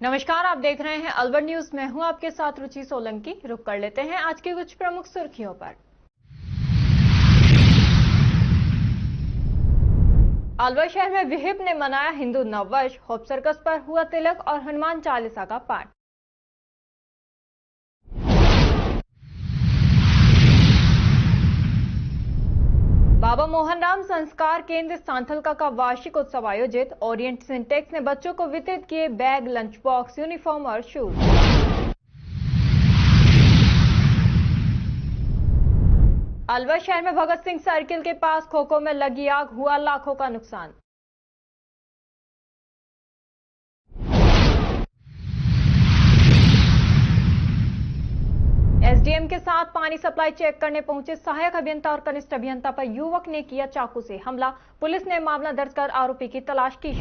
नमस्कार, आप देख रहे हैं अलवर न्यूज। मैं हूं आपके साथ रुचि सोलंकी। रुक कर लेते हैं आज की कुछ प्रमुख सुर्खियों पर। अलवर शहर में विहिप ने मनाया हिंदू नववर्ष। होप सर्कस पर हुआ तिलक और हनुमान चालीसा का पाठ। बाबा मोहनराम संस्कार केंद्र सांथलका का वार्षिक उत्सव आयोजित। ओरिएंट सिंटेक्स ने बच्चों को वितरित किए बैग, लंच बॉक्स, यूनिफॉर्म और शूज। अलवर शहर में भगत सिंह सर्किल के पास खोखो में लगी आग, हुआ लाखों का नुकसान। एसडीएम के साथ पानी सप्लाई चेक करने पहुंचे सहायक अभियंता और कनिष्ठ अभियंता पर युवक ने किया चाकू से हमला। पुलिस ने मामला दर्ज कर आरोपी की तलाश की।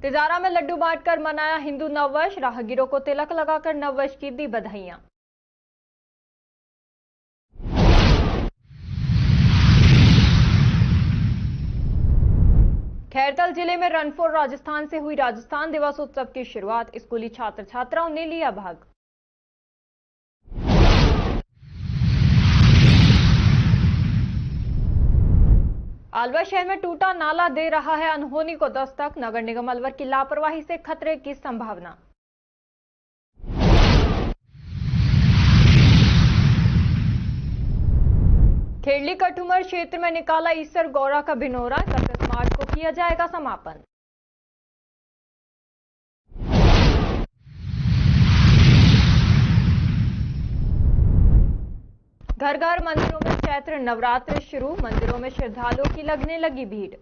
तिजारा में लड्डू बांटकर मनाया हिंदू नववर्ष। राहगीरों को तिलक लगाकर नववर्ष की दी बधाइयां। खैरतल जिले में रन फॉर राजस्थान से हुई राजस्थान दिवस उत्सव की शुरुआत। स्कूली छात्र छात्राओं ने लिया भाग। अलवर शहर में टूटा नाला दे रहा है अनहोनी को दस्तक। नगर निगम अलवर की लापरवाही से खतरे की संभावना। खेड़ली कठुमर क्षेत्र में निकाला ईसर गौरा का भिनोरा। 31 मार्च को किया जाएगा समापन। घर घर मंदिरों में चैत्र नवरात्र शुरू। मंदिरों में श्रद्धालुओं की लगने लगी भीड़।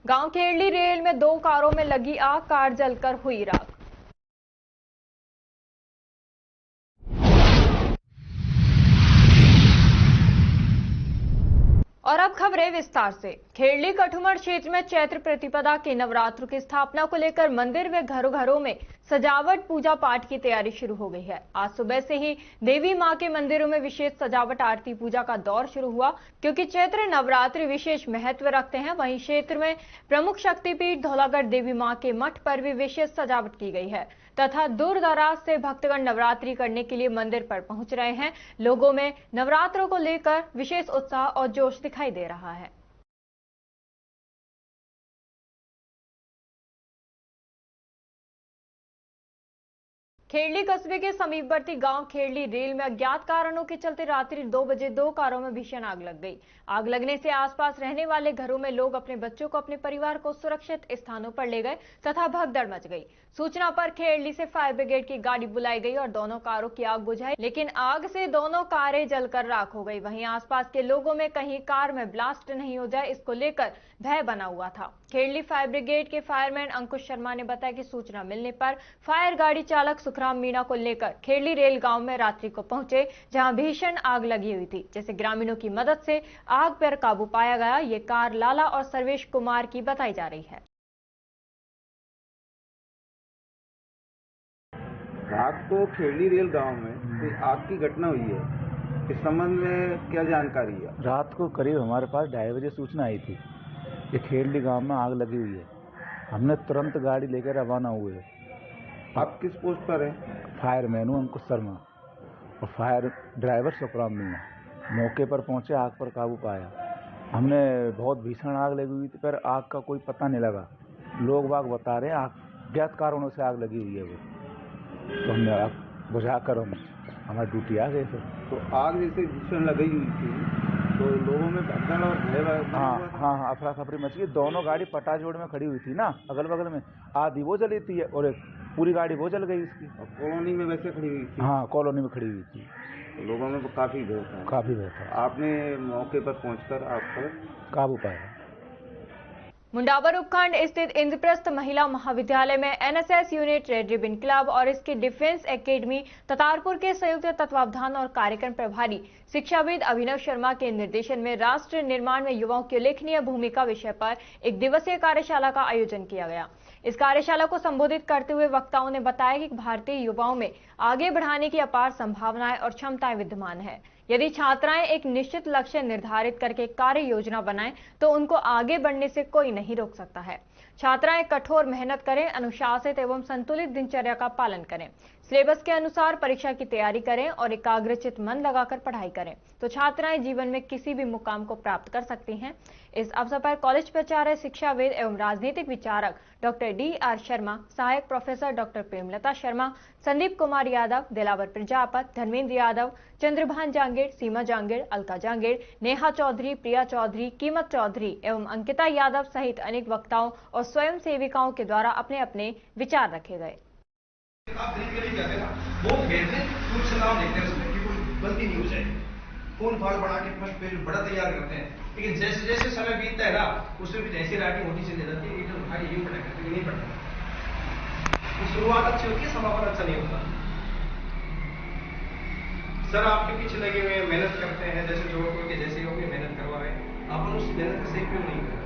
गांव खेड़ली रेल में 2 कारों में लगी आग, कार जलकर हुई राख। और अब खबरें विस्तार से। खेड़ली कठुमर क्षेत्र में चैत्र प्रतिपदा के नवरात्र की स्थापना को लेकर मंदिर व घरों घरों में सजावट, पूजा पाठ की तैयारी शुरू हो गई है। आज सुबह से ही देवी मां के मंदिरों में विशेष सजावट, आरती, पूजा का दौर शुरू हुआ। क्योंकि चैत्र नवरात्रि विशेष महत्व रखते हैं, वहीं क्षेत्र में प्रमुख शक्तिपीठ धौलागढ़ देवी मां के मठ पर भी विशेष सजावट की गई है तथा दूर दराज से भक्तगण नवरात्रि करने के लिए मंदिर पर पहुंच रहे हैं। लोगों में नवरात्रों को लेकर विशेष उत्साह और जोश दिखाई दे रहा है। खेड़ली कस्बे के समीपवर्ती गांव खेड़ली रेल में अज्ञात कारणों के चलते रात्रि 2 बजे 2 कारों में भीषण आग लग गई। आग लगने से आसपास रहने वाले घरों में लोग अपने बच्चों को, अपने परिवार को सुरक्षित स्थानों पर ले गए तथा भगदड़ मच गई। सूचना पर खेड़ली से फायर ब्रिगेड की गाड़ी बुलाई गई और दोनों कारों की आग बुझाई, लेकिन आग से दोनों कारें जलकर राख हो गई। वहीं आसपास के लोगों में कहीं कार में ब्लास्ट नहीं हो जाए, इसको लेकर भय बना हुआ था। खेड़ली फायर ब्रिगेड के फायरमैन अंकुश शर्मा ने बताया कि सूचना मिलने पर फायर गाड़ी चालक सुखराम मीणा को लेकर खेड़ली रेल गांव में रात्रि को पहुंचे, जहां भीषण आग लगी हुई थी, जैसे ग्रामीणों की मदद से आग पर काबू पाया गया। ये कार लाला और सर्वेश कुमार की बताई जा रही है। रात को खेड़ली रेल गांव में कोई आग की घटना हुई है, इस संबंध में क्या जानकारी है? रात को करीब हमारे पास 2:30 बजे सूचना आई थी कि खेड़ली गांव में आग लगी हुई है। हमने तुरंत गाड़ी लेकर रवाना हुए। आप किस पोस्ट पर हैं? फायरमैन हूँ अंकुश शर्मा और फायर ड्राइवर सुखराम मीणा। मौके पर पहुंचे, आग पर काबू पाया। हमने बहुत भीषण आग लगी हुई थी, पर आग का कोई पता नहीं लगा। लोग बाग बता रहे हैं आग अज्ञात कारणों से आग लगी हुई है वो, तो हमने आग बुझाकर हमारी ड्यूटी आ गई। तो आग जैसे भीषण लगी हुई थी तो लोगों में भगदड़ और भय? हाँ, अफरा खफरी मच गई। दोनों गाड़ी पटाजोड़ में खड़ी हुई थी ना, अगल बगल में। आधी वो जली थी और एक पूरी गाड़ी वो जल गई इसकी। कॉलोनी में वैसे खड़ी हुई थी? हाँ, कॉलोनी में खड़ी हुई थी। तो लोगों में काफी भय था? काफी भय था। आपने मौके पर पहुंचकर आग पर काबू पाया। मुंडावर उपखंड स्थित इंद्रप्रस्थ महिला महाविद्यालय में NSS unit, red ribbon club और इसकी डिफेंस एकेडमी ततारपुर के संयुक्त तत्वावधान और कार्यक्रम प्रभारी शिक्षाविद अभिनव शर्मा के निर्देशन में राष्ट्र निर्माण में युवाओं की उल्लेखनीय भूमिका विषय पर एक दिवसीय कार्यशाला का आयोजन किया गया। इस कार्यशाला को संबोधित करते हुए वक्ताओं ने बताया कि भारतीय युवाओं में आगे बढ़ाने की अपार संभावनाएं और क्षमताएं विद्यमान है। यदि छात्राएं एक निश्चित लक्ष्य निर्धारित करके कार्य योजना बनाएं तो उनको आगे बढ़ने से कोई नहीं रोक सकता है। छात्राएं कठोर मेहनत करें, अनुशासित एवं संतुलित दिनचर्या का पालन करें, सिलेबस के अनुसार परीक्षा की तैयारी करें और एकाग्रचित मन लगाकर पढ़ाई करें तो छात्राएं जीवन में किसी भी मुकाम को प्राप्त कर सकती हैं। इस अवसर पर कॉलेज प्राचार्य, शिक्षाविद एवं राजनीतिक विचारक डॉक्टर D.R. शर्मा, सहायक प्रोफेसर डॉक्टर प्रेमलता शर्मा, संदीप कुमार यादव, दिलावर प्रजापत, धर्मेंद्र यादव, चंद्रभान जांगीर, सीमा जांगीर, अलका जांगीर, नेहा चौधरी, प्रिया चौधरी, कीमत चौधरी एवं अंकिता यादव सहित अनेक वक्ताओं और स्वयं सेविकाओं के द्वारा अपने अपने विचार रखे गए। आप खरीद जाते ना, वो बेहतरीन फूड से नाम देखते हैं, उसमें कि कोई गलती नहीं हो जाए, खून फाल बढ़ा के फर्स्ट पेज बड़ा तैयार करते हैं, लेकिन जैसे जैसे समय बीतता है ना, उसमें भी जैसी राइटिंग होती चली जाती है, इधर भाई ये पढ़ा करते नहीं पढ़ता। तो शुरुआत अच्छी होती है, समापन अच्छा नहीं होता। सर आपके पीछे लगे हुए मेहनत करते हैं, जैसे जोड़ के जैसे हो मेहनत करवा रहे हैं, आप उस मेहनत का सही उपयोग नहीं करते।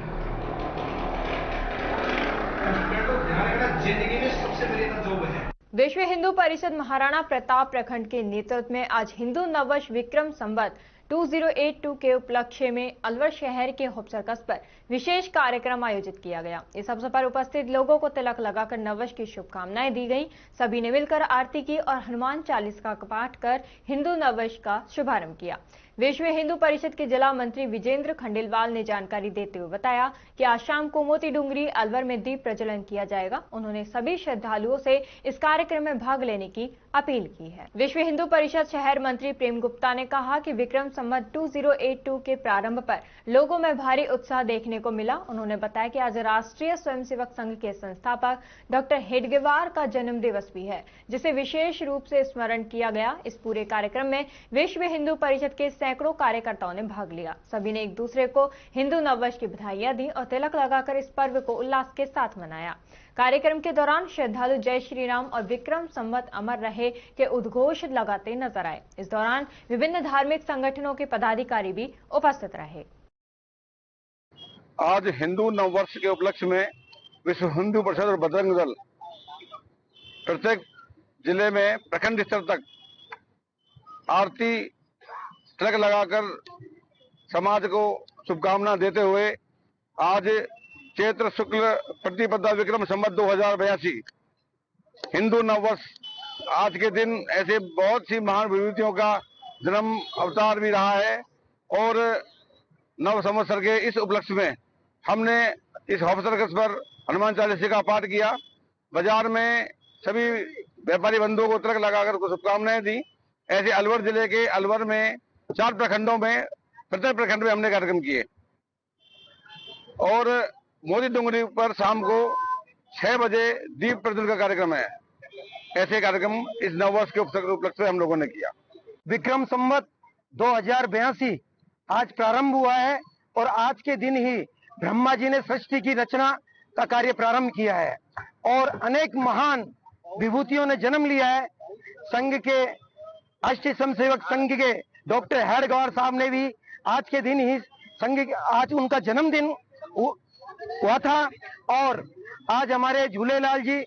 तो ध्यान रखना, जिंदगी में सबसे बड़ी जॉब है। विश्व हिंदू परिषद महाराणा प्रताप प्रखंड के नेतृत्व में आज हिंदू नववर्ष विक्रम संवत 2082 के उपलक्ष्य में अलवर शहर के होप सर्कस पर विशेष कार्यक्रम आयोजित किया गया। इस अवसर पर उपस्थित लोगों को तिलक लगाकर नववर्ष की शुभकामनाएं दी गई। सभी ने मिलकर आरती की और हनुमान चालीसा का पाठ कर हिंदू नववर्ष का शुभारंभ किया। विश्व हिंदू परिषद के जिला मंत्री विजेंद्र खंडेलवाल ने जानकारी देते हुए बताया कि आज शाम को मोती डूंगरी अलवर में दीप प्रज्वलन किया जाएगा। उन्होंने सभी श्रद्धालुओं से इस कार्यक्रम में भाग लेने की अपील की है। विश्व हिंदू परिषद शहर मंत्री प्रेम गुप्ता ने कहा कि विक्रम संवत 2082 के प्रारंभ पर लोगों में भारी उत्साह देखने को मिला। उन्होंने बताया कि आज राष्ट्रीय स्वयंसेवक संघ के संस्थापक डॉक्टर हेडगेवार का जन्म दिवस भी है, जिसे विशेष रूप से स्मरण किया गया। इस पूरे कार्यक्रम में विश्व हिंदू परिषद के सैकड़ों कार्यकर्ताओं ने भाग लिया। सभी ने एक दूसरे को हिंदू नववर्ष की बधाइयां दी और तिलक लगाकर इस पर्व को उल्लास के साथ मनाया। कार्यक्रम के दौरान श्रद्धालु जय श्री राम और विक्रम संवत अमर रहे के उद्घोष लगाते नजर आए। इस दौरान विभिन्न धार्मिक संगठनों के पदाधिकारी भी उपस्थित रहे। आज हिंदू नववर्ष के उपलक्ष्य में विश्व हिंदू परिषद और बजरंग दल प्रत्येक जिले में प्रखंड स्तर तक आरती तिलक लगाकर समाज को शुभकामना देते हुए आज चैत्र शुक्ल प्रतिपदा विक्रम संवत 2082 हिंदू नववर्ष, आज के दिन ऐसे बहुत सी महान विभूतियों का जन्म अवतार भी रहा है और नव संवत्सर के इस उपलक्ष्य में हमने इस होप सर्कस पर हनुमान चालीसा का पाठ किया। बाजार में सभी व्यापारी बंधुओं को तिलक लगाकर शुभकामनाएं दी। ऐसे अलवर जिले के अलवर में 4 प्रखंडों में प्रत्येक प्रखंड में हमने कार्यक्रम किए और मोती डूंगरी पर शाम को 6 बजे दीप प्रज्वलन का कार्यक्रम है। ऐसे कार्यक्रम इस नववर्ष के उपलक्ष्य में हम लोगों ने किया। विक्रम संवत 2082 आज प्रारंभ हुआ है और आज के दिन ही ब्रह्मा जी ने सृष्टि की रचना का कार्य प्रारंभ किया है और अनेक महान विभूतियों ने जन्म लिया है। संघ के राष्ट्रीय स्वयंसेवक संघ के डॉक्टर हेडगेवार साहब ने भी आज के दिन ही आज उनका जन्मदिन हुआ था और आज हमारे झूलेलाल जी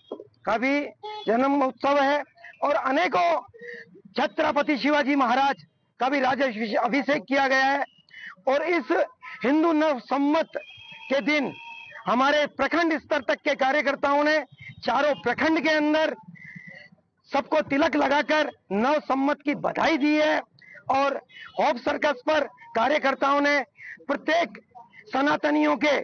का भी जन्म उत्सव है और अनेकों छत्रपति शिवाजी महाराज का भी राज्याभिषेक किया गया है। और इस हिंदू नव संवत के दिन हमारे प्रखंड स्तर तक के कार्यकर्ताओं ने चारों प्रखंड के अंदर सबको तिलक लगाकर नव संवत की बधाई दी है और होप सर्कस पर कार्यकर्ताओं ने प्रत्येक सनातनियों के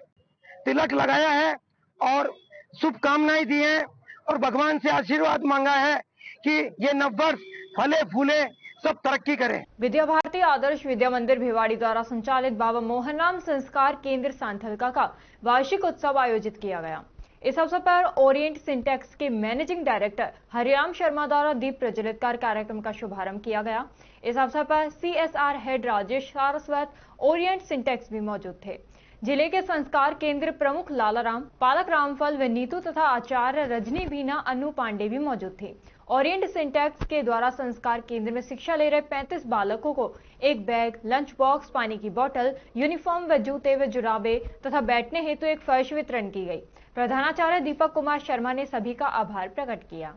तिलक लगाया है और शुभकामनाएं दी हैं और भगवान से आशीर्वाद मांगा है कि ये नववर्ष फले फूले सब तरक्की करें। विद्या भारती आदर्श विद्या मंदिर भिवाड़ी द्वारा संचालित बाबा मोहन राम संस्कार केंद्र सांथलका का वार्षिक उत्सव आयोजित किया गया। इस अवसर पर ओरिएंट सिंटेक्स के मैनेजिंग डायरेक्टर हरिराम शर्मा द्वारा दीप प्रज्वलित कर कार्यक्रम का शुभारंभ किया गया। इस अवसर पर CSR हेड राजेश सारस्वत ओरिएंट सिंटेक्स भी मौजूद थे। जिले के संस्कार केंद्र प्रमुख लालाराम, पालक रामफल व नीतू तथा आचार्य रजनी भीना अनु पांडे भी मौजूद थे। ओरिएंट सिंटेक्स के द्वारा संस्कार केंद्र में शिक्षा ले रहे 35 बालकों को एक बैग, लंच बॉक्स, पानी की बोतल, यूनिफॉर्म व जूते व जुराबे तथा बैठने हेतु एक फर्श वितरण की गई। प्रधानाचार्य दीपक कुमार शर्मा ने सभी का आभार प्रकट किया।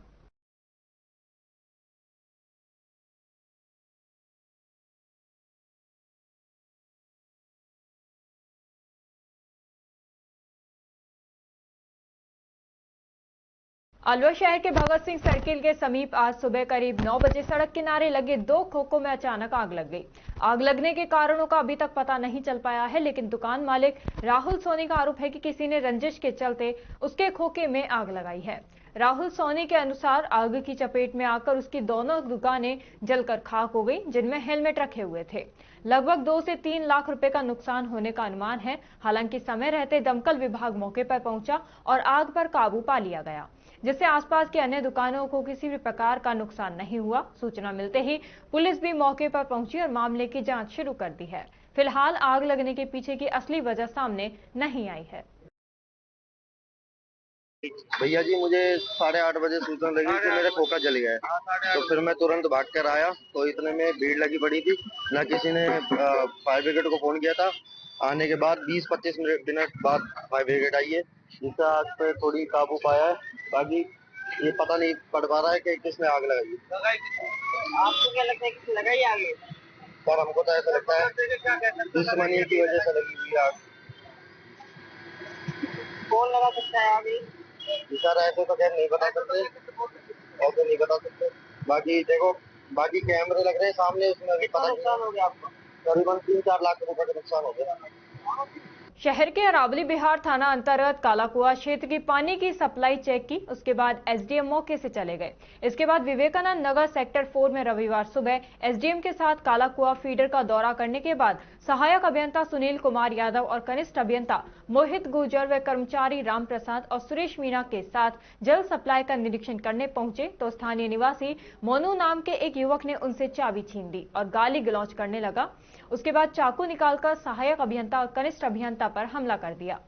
अलवर शहर के भगत सिंह सर्किल के समीप आज सुबह करीब 9 बजे सड़क किनारे लगे 2 खोखों में अचानक आग लग गई। आग लगने के कारणों का अभी तक पता नहीं चल पाया है, लेकिन दुकान मालिक राहुल सोनी का आरोप है कि किसी ने रंजिश के चलते उसके खोखे में आग लगाई है। राहुल सोनी के अनुसार आग की चपेट में आकर उसकी दोनों दुकानें जलकर खाक हो गई, जिनमें हेलमेट रखे हुए थे। लगभग 2 से 3 लाख रुपए का नुकसान होने का अनुमान है। हालांकि समय रहते दमकल विभाग मौके पर पहुंचा और आग पर काबू पा लिया गया, जिससे आसपास की अन्य दुकानों को किसी भी प्रकार का नुकसान नहीं हुआ। सूचना मिलते ही पुलिस भी मौके पर पहुंची और मामले की जांच शुरू कर दी है। फिलहाल आग लगने के पीछे की असली वजह सामने नहीं आई है। भैया जी, मुझे 8:30 बजे सूचना लगी कि मेरा खोखा जल गया है, तो फिर मैं तुरंत भाग कर आया। तो इतने में भीड़ लगी पड़ी थी, ना किसी ने फायर ब्रिगेड को फोन किया था। आने के बाद 20-25 मिनट बाद फायर ब्रिगेड आई है, जिससे आग पे थोड़ी काबू पाया है। बाकी ये पता नहीं पड़ पा रहा है कि किसने आग लगाई है। आपको क्या लगता है किसने लगाई आग? पर हमको तो ऐसा लगता है दुश्मनी की वजह से लगी हुई आग। कौन लगा सकता है आग? इशारा ऐसे तो खैर नहीं बता सकते, ऐसे नहीं बता सकते। बाकी देखो, बाकी कैमरे लग रहे हैं सामने, उसमें अभी पता नुकसान हो गया आपका? करीबन 3-4 लाख रुपए का नुकसान हो गया। शहर के अरावली बिहार थाना अंतर्गत कालाकुआ क्षेत्र की पानी की सप्लाई चेक की। उसके बाद एसडीएम मौके से चले गए। इसके बाद विवेकानंद नगर सेक्टर 4 में रविवार सुबह एसडीएम के साथ कालाकुआ फीडर का दौरा करने के बाद सहायक अभियंता सुनील कुमार यादव और कनिष्ठ अभियंता मोहित गुर्जर व कर्मचारी राम प्रसाद और सुरेश मीणा के साथ जल सप्लाई का निरीक्षण करने पहुंचे तो स्थानीय निवासी मोनू नाम के एक युवक ने उनसे चाबी छीन ली और गाली गलौज करने लगा। उसके बाद चाकू निकालकर सहायक अभियंता और कनिष्ठ अभियंता पर हमला कर दिया।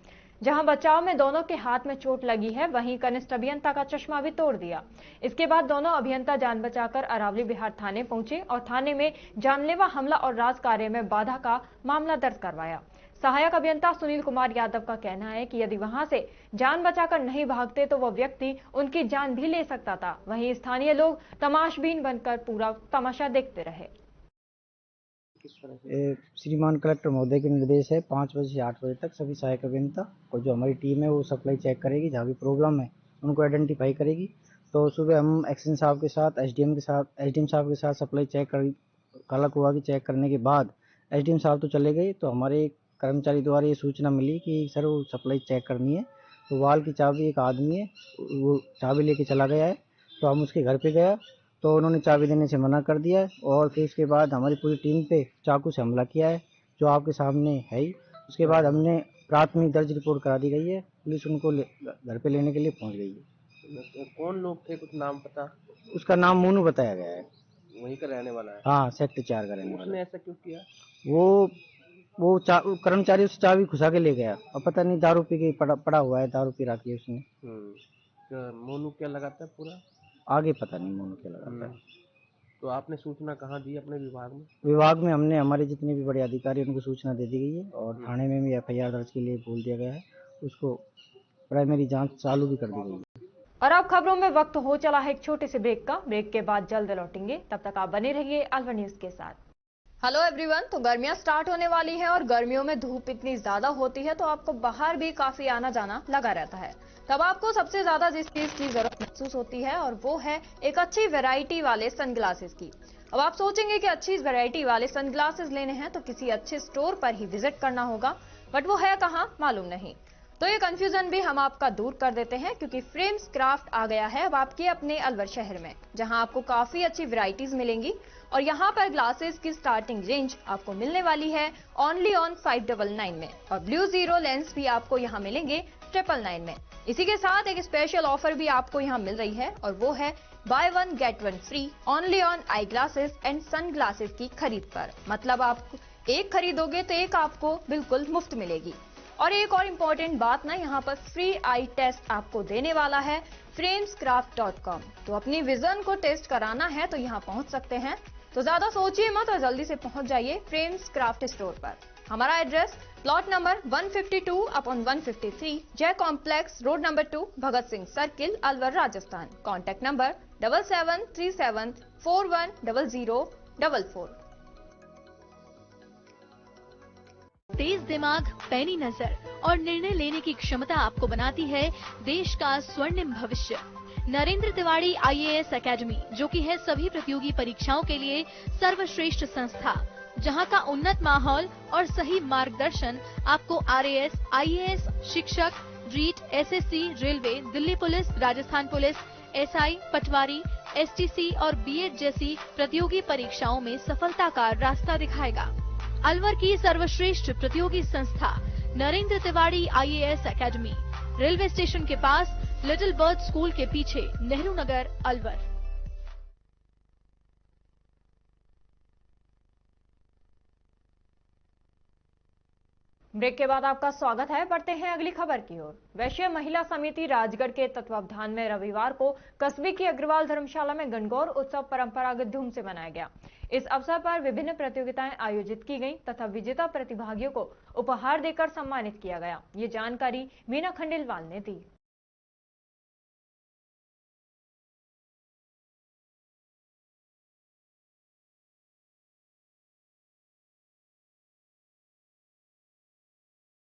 जहां बचाव में दोनों के हाथ में चोट लगी है, वहीं कनिष्ठ अभियंता का चश्मा भी तोड़ दिया। इसके बाद दोनों अभियंता जान बचाकर अरावली बिहार थाने पहुंचे और थाने में जानलेवा हमला और राज कार्य में बाधा का मामला दर्ज करवाया। सहायक अभियंता सुनील कुमार यादव का कहना है कि यदि वहां से जान बचाकर नहीं भागते तो वह व्यक्ति उनकी जान भी ले सकता था। वहीं स्थानीय लोग तमाशबीन बनकर पूरा तमाशा देखते रहे। श्रीमान कलेक्टर महोदय के निर्देश है 5 बजे से 8 बजे तक सभी सहायक अभियंता और जो हमारी टीम है वो सप्लाई चेक करेगी, जहाँ भी प्रॉब्लम है उनको आइडेंटिफाई करेगी। तो सुबह हम एक्शन साहब के साथ एसडीएम साहब के साथ सप्लाई चेक कर कालाकुआ की चेक करने के बाद एसडीएम साहब तो चले गए, तो हमारे कर्मचारी द्वारा ये सूचना मिली कि सर वो सप्लाई चेक करनी है। तो वाल की चाबी एक आदमी है वो चाबी लेके चला गया है, तो हम उसके घर पे गया तो उन्होंने चाबी देने से मना कर दिया और फिर उसके बाद हमारी पूरी टीम पे चाकू से हमला किया है, जो आपके सामने है ही। उसके बाद हमने प्राथमिक दर्ज रिपोर्ट करा दी गई है, पुलिस उनको घर पे लेने के लिए पहुंच गई है। कौन लोग थे, कुछ नाम पता? उसका नाम मोनू बताया गया है, वहीं का रहने वाला है। हाँ, सेक्टर 4 का रहने वाला। उसने ऐसा क्यों किया? वो कर्मचारी उस चाबी घुसा के ले गया और पता नहीं दारू पी के पड़ा हुआ है, दारू पी रखी है उसने। मोनू क्या लगाता है पूरा? आगे पता नहीं मोनू क्या लगाता है। तो आपने सूचना कहाँ दी अपने विभाग में? विभाग में हमने हमारे जितने भी बड़े अधिकारी उनको सूचना दे दी गई है और थाने में भी एफआईआर दर्ज के लिए बोल दिया गया है। उसको प्राइमरी जांच चालू भी कर दी गई है। और अब खबरों में वक्त हो चला है एक छोटे से ब्रेक का। ब्रेक के बाद जल्द लौटेंगे, तब तक आप बने रहिए अलवर न्यूज के साथ। हेलो एवरीवन, तो गर्मियां स्टार्ट होने वाली हैं और गर्मियों में धूप इतनी ज्यादा होती है तो आपको बाहर भी काफी आना जाना लगा रहता है। तब आपको सबसे ज्यादा जिस चीज की जरूरत महसूस होती है और वो है एक अच्छी वैरायटी वाले सनग्लासेस की। अब आप सोचेंगे कि अच्छी वैरायटी वाले सनग्लासेस लेने हैं तो किसी अच्छे स्टोर पर ही विजिट करना होगा, बट वो है कहाँ मालूम नहीं। तो ये कंफ्यूजन भी हम आपका दूर कर देते हैं, क्योंकि फ्रेम्स क्राफ्ट आ गया है अब आपके अपने अलवर शहर में, जहां आपको काफी अच्छी वैरायटीज मिलेंगी। और यहाँ पर ग्लासेस की स्टार्टिंग रेंज आपको मिलने वाली है ओनली ऑन 599 में, और ब्लू जीरो लेंस भी आपको यहाँ मिलेंगे 999 में। इसी के साथ एक स्पेशल ऑफर भी आपको यहाँ मिल रही है और वो है buy 1 get 1 free only on eyeglasses and sunglasses की खरीद पर। मतलब आप एक खरीदोगे तो एक आपको बिल्कुल मुफ्त मिलेगी। और एक और इम्पोर्टेंट बात ना, यहाँ पर फ्री आई टेस्ट आपको देने वाला है framescraft.com। तो अपनी विजन को टेस्ट कराना है तो यहाँ पहुंच सकते हैं। तो ज्यादा सोचिए मत और जल्दी से पहुंच जाइए फ्रेम्स क्राफ्ट स्टोर पर। हमारा address plot number 152/153 Jai complex, road number 2, Bhagat Singh circle, Alwar, Rajasthan. Contact number 7737410044। तेज दिमाग, पैनी नजर और निर्णय लेने की क्षमता आपको बनाती है देश का स्वर्णिम भविष्य। नरेंद्र तिवारी IAS एकेडमी, जो कि है सभी प्रतियोगी परीक्षाओं के लिए सर्वश्रेष्ठ संस्था, जहां का उन्नत माहौल और सही मार्गदर्शन आपको RAS, IAS, शिक्षक, REET, SSC, railway, Delhi police, Rajasthan police, SI, patwari, STC और BEd जैसी प्रतियोगी परीक्षाओं में सफलता का रास्ता दिखाएगा। अलवर की सर्वश्रेष्ठ प्रतियोगी संस्था Narendra Tiwari IAS academy, railway station के पास, लिटिल बर्ड स्कूल के पीछे, नेहरू नगर, अलवर। ब्रेक के बाद आपका स्वागत है। बढ़ते हैं अगली खबर की ओर। वैश्य महिला समिति राजगढ़ के तत्वावधान में रविवार को कस्बे की अग्रवाल धर्मशाला में गणगौर उत्सव परंपरागत धूम से मनाया गया। इस अवसर पर विभिन्न प्रतियोगिताएं आयोजित की गईं तथा विजेता प्रतिभागियों को उपहार देकर सम्मानित किया गया। ये जानकारी मीना खंडेलवाल ने दी।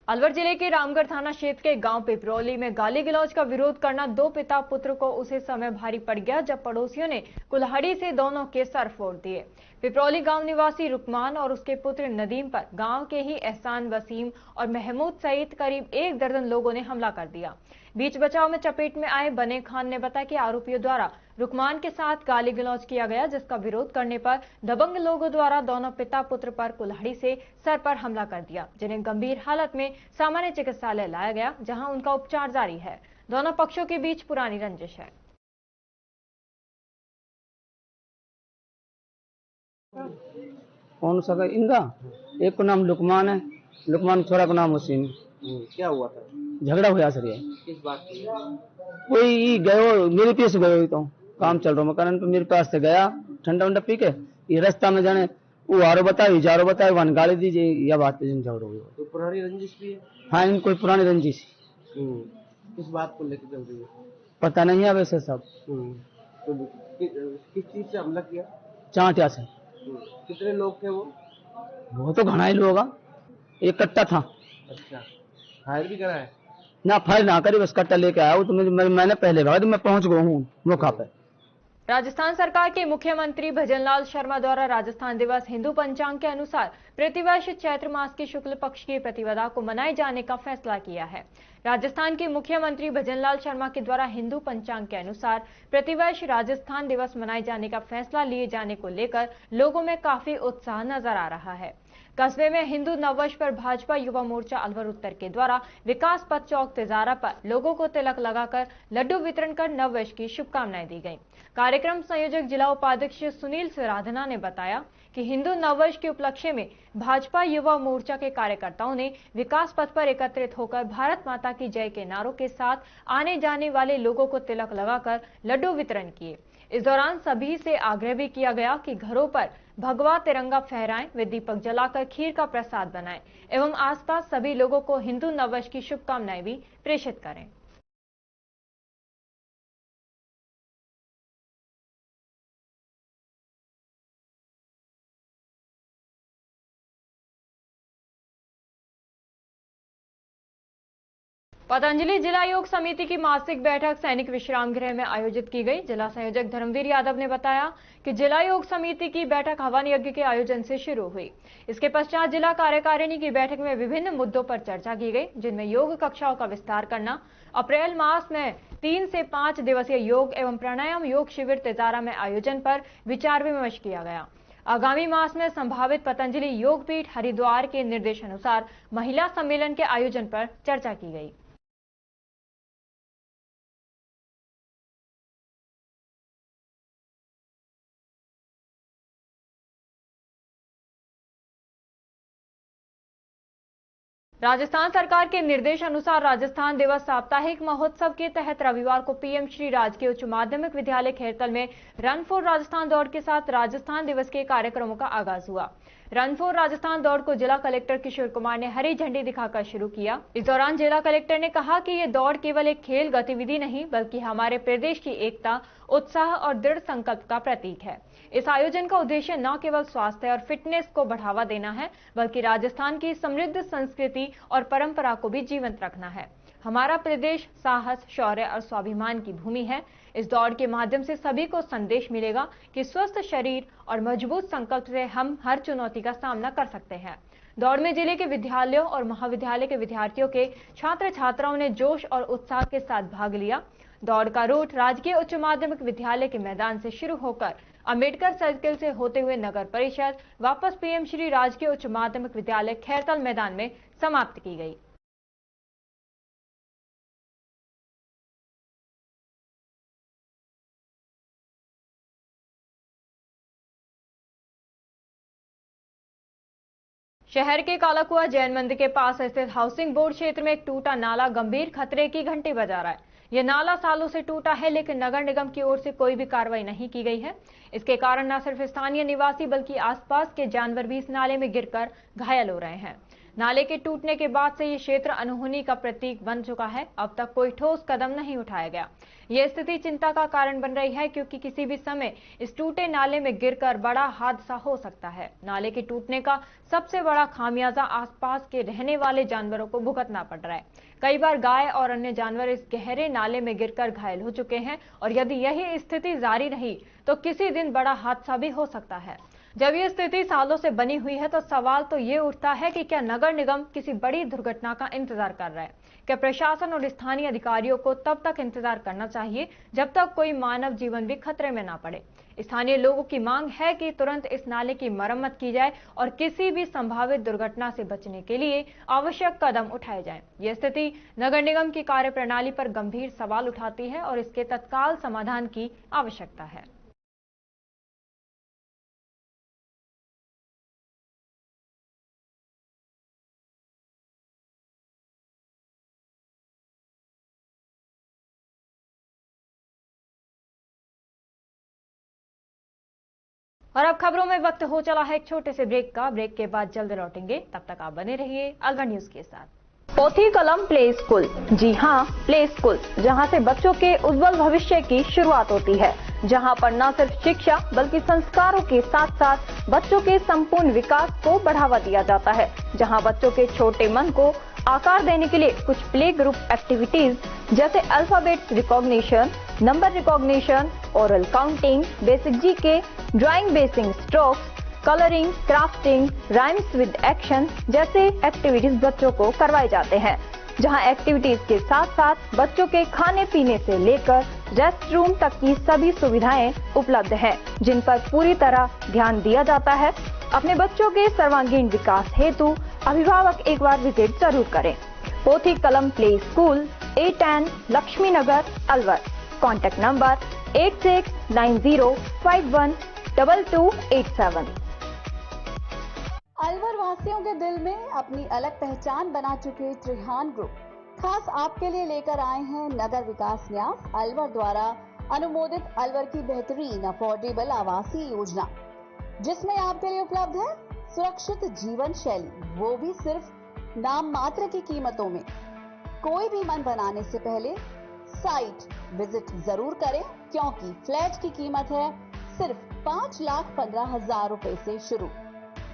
अलवर जिले के रामगढ़ थाना क्षेत्र के गांव पिपरौली में गाली गलौज का विरोध करना दो पिता पुत्र को उसे समय भारी पड़ गया जब पड़ोसियों ने कुल्हाड़ी से दोनों के सर फोड़ दिए। पिपरौली गांव निवासी रुकमान और उसके पुत्र नदीम पर गांव के ही एहसान, वसीम और महमूद सहित करीब 1 दर्जन लोगों ने हमला कर दिया। बीच बचाव में चपेट में आए बने खान ने बताया कि आरोपियों द्वारा रुकमान के साथ गाली गलौज किया गया, जिसका विरोध करने पर दबंग लोगों द्वारा दोनों पिता पुत्र पर कुल्हाड़ी से सर पर हमला कर दिया, जिन्हें गंभीर हालत में सामान्य चिकित्सालय लाया गया, जहां उनका उपचार जारी है। दोनों पक्षों के बीच पुरानी रंजिश है। कौन सा इनका? एक को नाम लुकमान है, लुकमान छोरा का नाम वसीम। क्या हुआ था? झगड़ा हुआ सर। ये किस बात की? कोई गयो मेरे पीछे गयो तो काम चल रहा मकान पे, मेरे पास से गया ठंडा वंडा पी के, ये रास्ता में जाने वो आरो बताए जारो बताए वन गाली दीजिए, यह बात पे झगड़ा हुआ। तो पुरानी रंजिश भी है? हाँ, इनको पुरानी रंजिश। किस बात को लेकर चल रही है? पता नहीं है वैसे सब। तो किस चीज से हमला किया? चांटिया से। कितने लोग थे वो तो घना ही लोग, एक कट्टा था। अच्छा, फायर भी करा है? ना फायर ना करी, बस कट्टा लेके आया। तो मैंने पहले भागा, तो मैं पहुंच गया हूँ मौका पे। राजस्थान सरकार के मुख्यमंत्री भजनलाल शर्मा द्वारा राजस्थान दिवस हिंदू पंचांग के अनुसार प्रतिवर्ष चैत्र मास की शुक्ल पक्ष की प्रतिपदा को मनाए जाने का फैसला किया है। राजस्थान के मुख्यमंत्री भजनलाल शर्मा के द्वारा हिंदू पंचांग के अनुसार प्रतिवर्ष राजस्थान दिवस मनाए जाने का फैसला लिए जाने को लेकर लोगों में काफी उत्साह नजर आ रहा है। कस्बे में हिंदू नववर्ष पर भाजपा युवा मोर्चा अलवर उत्तर के द्वारा विकास पथ चौक तिजारा पर लोगों को तिलक लगाकर लड्डू वितरण कर नववर्ष की शुभकामनाएं दी गईं। कार्यक्रम संयोजक जिला उपाध्यक्ष सुनील सिराधना ने बताया कि हिंदू नववर्ष के उपलक्ष्य में भाजपा युवा मोर्चा के कार्यकर्ताओं ने विकास पथ पर एकत्रित होकर भारत माता की जय के नारों के साथ आने जाने वाले लोगों को तिलक लगाकर लड्डू वितरण किए। इस दौरान सभी से आग्रह भी किया गया कि घरों पर भगवा तिरंगा फहराएं, वे दीपक जलाकर खीर का प्रसाद बनाएं एवं आसपास सभी लोगों को हिंदू नववर्ष की शुभकामनाएं भी प्रेषित करें। पतंजलि जिला योग समिति की मासिक बैठक सैनिक विश्राम गृह में आयोजित की गई। जिला संयोजक धर्मवीर यादव ने बताया कि जिला योग समिति की बैठक हवन यज्ञ के आयोजन से शुरू हुई। इसके पश्चात जिला कार्यकारिणी की बैठक में विभिन्न मुद्दों पर चर्चा की गई, जिनमें योग कक्षाओं का विस्तार करना, अप्रैल मास में 3 से 5 दिवसीय योग एवं प्राणायाम योग शिविर तिजारा में आयोजन पर विचार विमर्श किया गया। आगामी मास में संभावित पतंजलि योगपीठ हरिद्वार के निर्देशानुसार महिला सम्मेलन के आयोजन पर चर्चा की गई। राजस्थान सरकार के निर्देश अनुसार राजस्थान दिवस साप्ताहिक महोत्सव के तहत रविवार को पीएम श्री राजकीय उच्च माध्यमिक विद्यालय खैरतल में रन फॉर राजस्थान दौड़ के साथ राजस्थान दिवस के कार्यक्रमों का आगाज हुआ। रन फॉर राजस्थान दौड़ को जिला कलेक्टर किशोर कुमार ने हरी झंडी दिखाकर शुरू किया। इस दौरान जिला कलेक्टर ने कहा कि ये दौड़ केवल एक खेल गतिविधि नहीं बल्कि हमारे प्रदेश की एकता, उत्साह और दृढ़ संकल्प का प्रतीक है। इस आयोजन का उद्देश्य न केवल स्वास्थ्य और फिटनेस को बढ़ावा देना है बल्कि राजस्थान की समृद्ध संस्कृति और परंपरा को भी जीवंत रखना है। हमारा प्रदेश साहस, शौर्य और स्वाभिमान की भूमि है। इस दौड़ के माध्यम से सभी को संदेश मिलेगा कि स्वस्थ शरीर और मजबूत संकल्प से हम हर चुनौती का सामना कर सकते हैं। दौड़ में जिले के विद्यालयों और महाविद्यालय के विद्यार्थियों के छात्र छात्राओं ने जोश और उत्साह के साथ भाग लिया। दौड़ का रूट राजकीय उच्च माध्यमिक विद्यालय के मैदान से शुरू होकर अंबेडकर सर्किल से होते हुए नगर परिषद वापस पीएम श्री राजकीय उच्च माध्यमिक विद्यालय खैरतल मैदान में समाप्त की गई। शहर के कालाकुआ जैन मंदिर के पास स्थित हाउसिंग बोर्ड क्षेत्र में एक टूटा नाला गंभीर खतरे की घंटी बजा रहा है। यह नाला सालों से टूटा है लेकिन नगर निगम की ओर से कोई भी कार्रवाई नहीं की गई है। इसके कारण न सिर्फ स्थानीय निवासी बल्कि आसपास के जानवर भी इस नाले में गिरकर घायल हो रहे हैं। नाले के टूटने के बाद से ये क्षेत्र अनहोनी का प्रतीक बन चुका है। अब तक कोई ठोस कदम नहीं उठाया गया। यह स्थिति चिंता का कारण बन रही है क्योंकि किसी भी समय इस टूटे नाले में गिरकर बड़ा हादसा हो सकता है। नाले के टूटने का सबसे बड़ा खामियाजा आसपास के रहने वाले जानवरों को भुगतना पड़ रहा है। कई बार गाय और अन्य जानवर इस गहरे नाले में गिरकर घायल हो चुके हैं और यदि यही स्थिति जारी रही तो किसी दिन बड़ा हादसा भी हो सकता है। जब यह स्थिति सालों से बनी हुई है तो सवाल तो ये उठता है कि क्या नगर निगम किसी बड़ी दुर्घटना का इंतजार कर रहा है? क्या प्रशासन और स्थानीय अधिकारियों को तब तक इंतजार करना चाहिए जब तक कोई मानव जीवन भी खतरे में ना पड़े? स्थानीय लोगों की मांग है कि तुरंत इस नाले की मरम्मत की जाए और किसी भी संभावित दुर्घटना से बचने के लिए आवश्यक कदम उठाए जाएं। यह स्थिति नगर निगम की कार्यप्रणाली पर गंभीर सवाल उठाती है और इसके तत्काल समाधान की आवश्यकता है। और अब खबरों में वक्त हो चला है एक छोटे से ब्रेक का। ब्रेक के बाद जल्द लौटेंगे, तब तक आप बने रहिए अलवर न्यूज के साथ। पोथी कलम प्ले स्कूल, जी हाँ प्ले स्कूल, जहाँ से बच्चों के उज्जवल भविष्य की शुरुआत होती है, जहाँ पर न सिर्फ शिक्षा बल्कि संस्कारों के साथ साथ बच्चों के संपूर्ण विकास को बढ़ावा दिया जाता है, जहाँ बच्चों के छोटे मन को आकार देने के लिए कुछ प्ले ग्रुप एक्टिविटीज जैसे alphabet recognition, number recognition, oral counting, basic GK, drawing basic strokes, colouring, crafting, rhymes with action जैसे एक्टिविटीज बच्चों को करवाए जाते हैं, जहां एक्टिविटीज के साथ साथ बच्चों के खाने पीने से लेकर रेस्ट रूम तक की सभी सुविधाएं उपलब्ध हैं, जिन पर पूरी तरह ध्यान दिया जाता है। अपने बच्चों के सर्वांगीण विकास हेतु अभिभावक एक बार विजिट जरूर करें। Pothi Kalam play school, A10 Laxmi Nagar, Alwar. Contact number 8690512287। Alwar वासियों के दिल में अपनी अलग पहचान बना चुके त्रिहान ग्रुप खास आपके लिए लेकर आए हैं नगर विकास न्यास अलवर द्वारा अनुमोदित अलवर की बेहतरीन अफोर्डेबल आवासीय योजना, जिसमें आपके लिए उपलब्ध है सुरक्षित जीवन शैली, वो भी सिर्फ नाम मात्र की कीमतों में। कोई भी मन बनाने से पहले साइट विजिट जरूर करें, क्योंकि फ्लैट की कीमत है सिर्फ 5,15,000 रुपए से शुरू।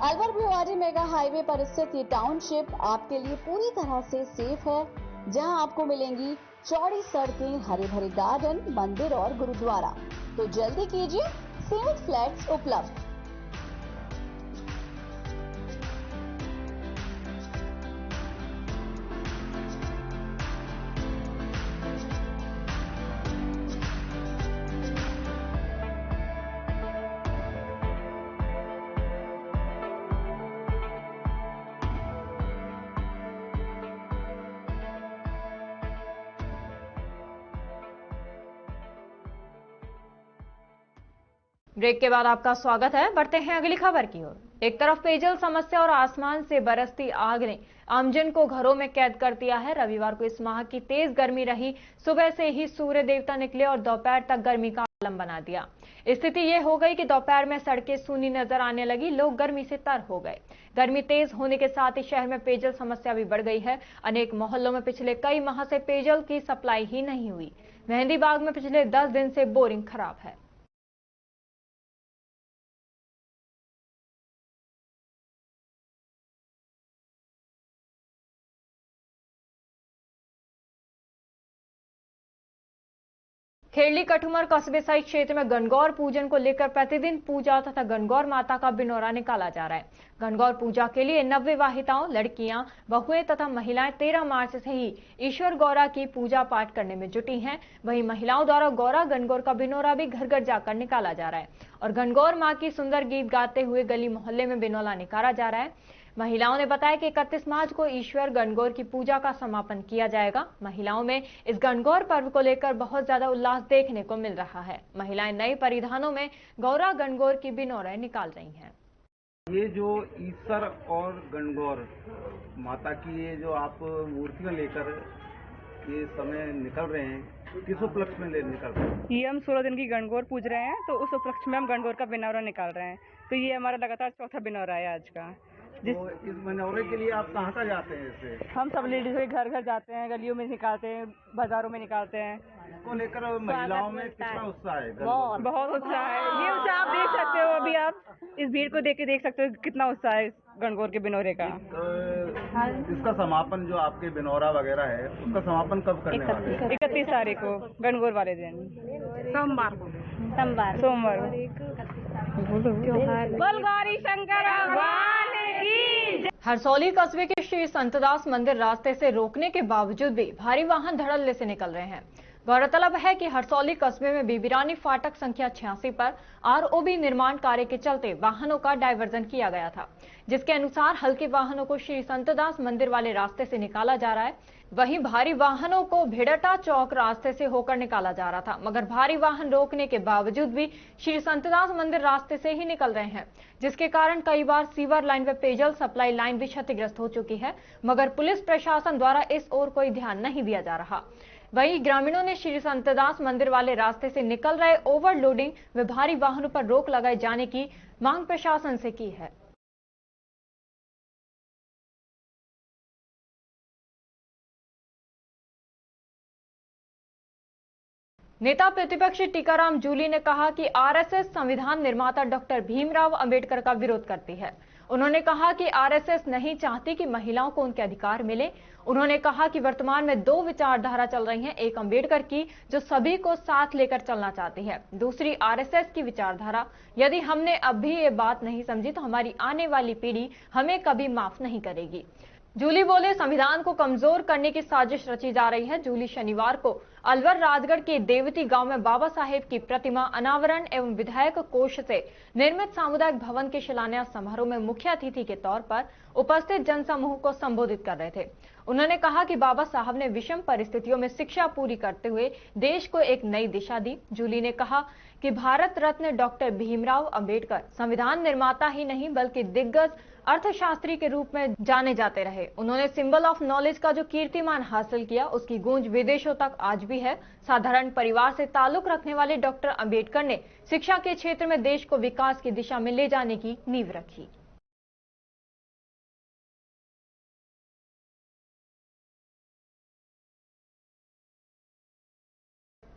अलवर भिवाड़ी मेगा हाईवे पर स्थित ये टाउनशिप आपके लिए पूरी तरह से सेफ है, जहां आपको मिलेंगी चौड़ी सड़कें, हरे भरे गार्डन, मंदिर और गुरुद्वारा। तो जल्दी कीजिए, सीमित फ्लैट्स उपलब्ध। ब्रेक के बाद आपका स्वागत है। बढ़ते हैं अगली खबर की ओर। एक तरफ पेयजल समस्या और आसमान से बरसती आग ने आमजन को घरों में कैद कर दिया है। रविवार को इस माह की तेज गर्मी रही। सुबह से ही सूर्य देवता निकले और दोपहर तक गर्मी का आलम बना दिया। स्थिति ये हो गई कि दोपहर में सड़कें सूनी नजर आने लगी। लोग गर्मी से तर हो गए। गर्मी तेज होने के साथ ही शहर में पेयजल समस्या भी बढ़ गई है। अनेक मोहल्लों में पिछले कई माह से पेयजल की सप्लाई ही नहीं हुई। मेहंदीबाग में पिछले 10 दिन से बोरिंग खराब है। खेड़ली कठुमर कस्बे सहित क्षेत्र में गणगौर पूजन को लेकर प्रतिदिन पूजा तथा गणगौर माता का बिनौरा निकाला जा रहा है। गणगौर पूजा के लिए नवविवाहिताओं, लड़कियां, बहुएं तथा महिलाएं 13 मार्च से ही ईश्वर गौरा की पूजा पाठ करने में जुटी हैं। वहीं महिलाओं द्वारा गौरा गणगौर का बिनौरा भी घर घर जाकर निकाला जा रहा है और गणगौर मां की सुंदर गीत गाते हुए गली मोहल्ले में बिनौला निकाला जा रहा है। महिलाओं ने बताया कि 31 मार्च को ईश्वर गणगौर की पूजा का समापन किया जाएगा। महिलाओं में इस गणगौर पर्व को लेकर बहुत ज्यादा उल्लास देखने को मिल रहा है। महिलाएं नए परिधानों में गौरा गणगौर की बिनौरें निकाल रही हैं। ये जो ईश्वर और गणगौर माता की ये जो आप मूर्तियां लेकर ये समय निकल रहे हैं, किस उपलक्ष्य में निकल रहे हैं? ये हम 16 दिन की गणगौर पूज रहे हैं, तो उस उपलक्ष्य में हम गणगौर का बिनौरा निकाल रहे हैं। तो ये हमारा लगातार चौथा बिनौरा है आज का। तो इस बिनौरे के लिए आप कहाँ जाते हैं? इससे हम सब लेडीज के घर घर जाते हैं, गलियों में निकालते हैं, बाजारों में निकालते हैं। इसको लेकर महिलाओं में कितना उत्साह है? बहुत उत्साह है। ये उत्साह आप देख सकते हो, अभी आप इस भीड़ को देख सकते हो कितना उत्साह है गणगौर के बिनौरे का। इसका समापन जो आपके बिनौरा वगैरह है उसका समापन कब करने वाले हैं? 31 तारीख को, गणगौर वाले दिन, सोमवार को। बोल गौरी शंकर भगवान की। हरसौली कस्बे के श्री संतदास मंदिर रास्ते से रोकने के बावजूद भी भारी वाहन धड़ल्ले से निकल रहे हैं। गौरतलब है कि हरसौली कस्बे में बीबीरानी फाटक संख्या 86 पर आरओबी निर्माण कार्य के चलते वाहनों का डायवर्जन किया गया था, जिसके अनुसार हल्के वाहनों को श्री संतदास मंदिर वाले रास्ते से निकाला जा रहा है। वहीं भारी वाहनों को भेड़टा चौक रास्ते से होकर निकाला जा रहा था, मगर भारी वाहन रोकने के बावजूद भी श्री संतदास मंदिर रास्ते से ही निकल रहे हैं, जिसके कारण कई बार सीवर लाइन व पेयजल सप्लाई लाइन भी क्षतिग्रस्त हो चुकी है, मगर पुलिस प्रशासन द्वारा इस ओर कोई ध्यान नहीं दिया जा रहा। वहीं ग्रामीणों ने श्री संतदास मंदिर वाले रास्ते से निकल रहे ओवरलोडिंग व भारी वाहनों पर रोक लगाए जाने की मांग प्रशासन से की है। नेता प्रतिपक्ष टीकाराम जूली ने कहा कि आरएसएस संविधान निर्माता डॉक्टर भीमराव अंबेडकर का विरोध करती है। उन्होंने कहा कि आरएसएस नहीं चाहती कि महिलाओं को उनके अधिकार मिले। उन्होंने कहा कि वर्तमान में 2 विचारधारा चल रही हैं, एक अंबेडकर की जो सभी को साथ लेकर चलना चाहती है, दूसरी आरएसएस की विचारधारा। यदि हमने अब भी ये बात नहीं समझी तो हमारी आने वाली पीढ़ी हमें कभी माफ नहीं करेगी। जूली बोले, संविधान को कमजोर करने की साजिश रची जा रही है। जूली शनिवार को अलवर राजगढ़ के देवती गांव में बाबा साहेब की प्रतिमा अनावरण एवं विधायक कोष से निर्मित सामुदायिक भवन के शिलान्यास समारोह में मुख्य अतिथि के तौर पर उपस्थित जनसमूह को संबोधित कर रहे थे। उन्होंने कहा कि बाबा साहब ने विषम परिस्थितियों में शिक्षा पूरी करते हुए देश को एक नई दिशा दी। जूली ने कहा कि भारत रत्न डॉक्टर भीमराव अंबेडकर संविधान निर्माता ही नहीं बल्कि दिग्गज अर्थशास्त्री के रूप में जाने जाते रहे। उन्होंने सिंबल ऑफ नॉलेज का जो कीर्तिमान हासिल किया उसकी गूंज विदेशों तक आज भी है। साधारण परिवार से ताल्लुक रखने वाले डॉक्टर अंबेडकर ने शिक्षा के क्षेत्र में देश को विकास की दिशा में ले जाने की नींव रखी।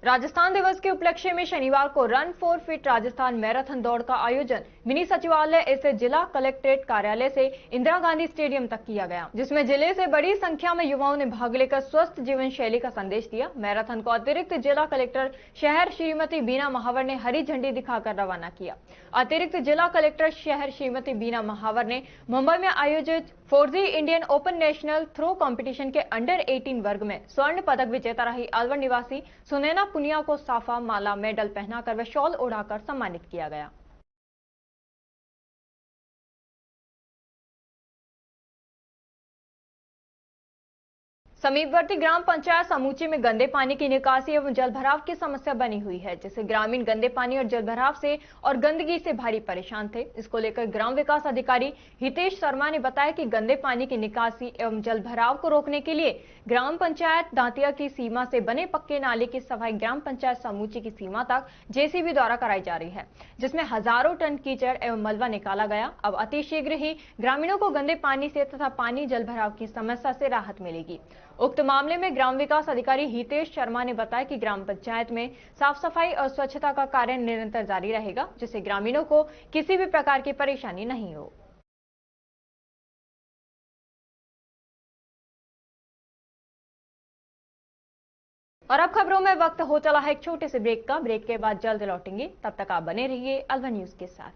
राजस्थान दिवस के उपलक्ष्य में शनिवार को run for fit Rajasthan marathon दौड़ का आयोजन मिनी सचिवालय से जिला कलेक्ट्रेट कार्यालय से इंदिरा गांधी स्टेडियम तक किया गया, जिसमें जिले से बड़ी संख्या में युवाओं ने भाग लेकर स्वस्थ जीवन शैली का संदेश दिया। मैराथन को अतिरिक्त जिला कलेक्टर शहर श्रीमती बीना महावर ने हरी झंडी दिखाकर रवाना किया। अतिरिक्त जिला कलेक्टर शहर श्रीमती बीना महावर ने मुंबई में आयोजित 4G Indian open national throw competition के अंडर 18 वर्ग में स्वर्ण पदक विजेता रही अलवर निवासी सुनैना पुनिया को साफा, माला, मेडल पहनाकर व शॉल उड़ाकर सम्मानित किया गया। समीपवर्ती ग्राम पंचायत समूचे में गंदे पानी की निकासी एवं जलभराव की समस्या बनी हुई है, जिससे ग्रामीण गंदे पानी और जलभराव से और गंदगी से भारी परेशान थे। इसको लेकर ग्राम विकास अधिकारी हितेश शर्मा ने बताया कि गंदे पानी की निकासी एवं जलभराव को रोकने के लिए ग्राम पंचायत दांतिया की सीमा से बने पक्के नाले की सफाई ग्राम पंचायत समूचे की सीमा तक जेसीबी द्वारा कराई जा रही है, जिसमें हजारों टन कीचड़ एवं मलबा निकाला गया। अब अतिशीघ्र ही ग्रामीणों को गंदे पानी से तथा पानी जलभराव की समस्या से राहत मिलेगी। उक्त मामले में ग्राम विकास अधिकारी हितेश शर्मा ने बताया कि ग्राम पंचायत में साफ सफाई और स्वच्छता का कार्य निरंतर जारी रहेगा, जिससे ग्रामीणों को किसी भी प्रकार की परेशानी नहीं हो। और अब खबरों में वक्त हो चला है एक छोटे से ब्रेक का। ब्रेक के बाद जल्द लौटेंगे, तब तक आप बने रहिए अलवर न्यूज के साथ।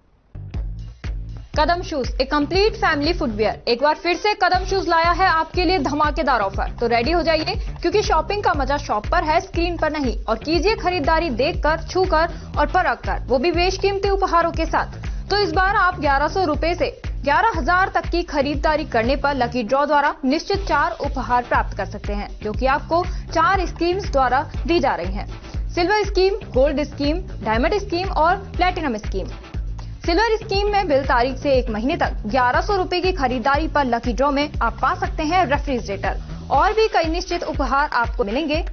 कदम शूज, एक कंप्लीट फैमिली फुटवियर, एक बार फिर से कदम शूज लाया है आपके लिए धमाकेदार ऑफर। तो रेडी हो जाइए, क्योंकि शॉपिंग का मजा शॉप पर है, स्क्रीन पर नहीं। और कीजिए खरीदारी देखकर, छूकर और परख कर, वो भी बेशकीमती उपहारों के साथ। तो इस बार आप 1100 रुपए से 11,000 तक की खरीदारी करने पर लकी ड्रॉ द्वारा निश्चित 4 उपहार प्राप्त कर सकते हैं, जो कि आपको 4 स्कीम्स द्वारा दी जा रही हैं। Silver scheme, gold scheme, diamond scheme और प्लेटिनम स्कीम। सिल्वर स्कीम में बिल तारीख से 1 महीने तक 1100 रुपए की खरीदारी पर लकी ड्रॉ में आप पा सकते हैं रेफ्रिजरेटर और भी कई निश्चित उपहार आपको मिलेंगे,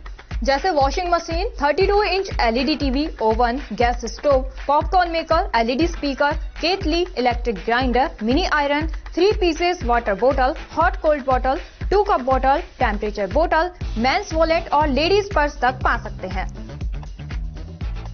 जैसे washing machine, 32 inch LED TV, oven, gas stove, popcorn maker, LED speaker, केतली, electric grinder, mini iron, 3 pieces water बोतल, हॉट कोल्ड बोतल, 2 कप बोतल, टेम्परेचर बोतल, मेंस वॉलेट और लेडीज पर्स तक पा सकते हैं।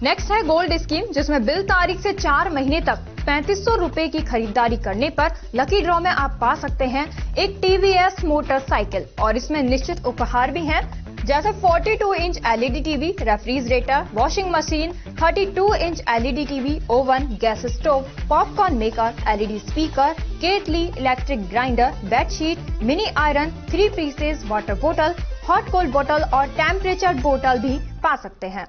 नेक्स्ट है गोल्ड स्कीम, जिसमें बिल तारीख से 4 महीने तक 3500 रुपए की खरीदारी करने पर लकी ड्रॉ में आप पा सकते हैं एक TVS मोटरसाइकिल और इसमें निश्चित उपहार भी हैं, जैसे 42 inch LED TV, refrigerator, washing machine, 32 inch LED TV, oven, gas stove, popcorn maker, LED speaker, kettle, electric grinder, bedsheet, mini iron, 3 pieces water बोतल, हॉट कोल्ड बोतल और टेम्परेचर बोतल भी पा सकते हैं।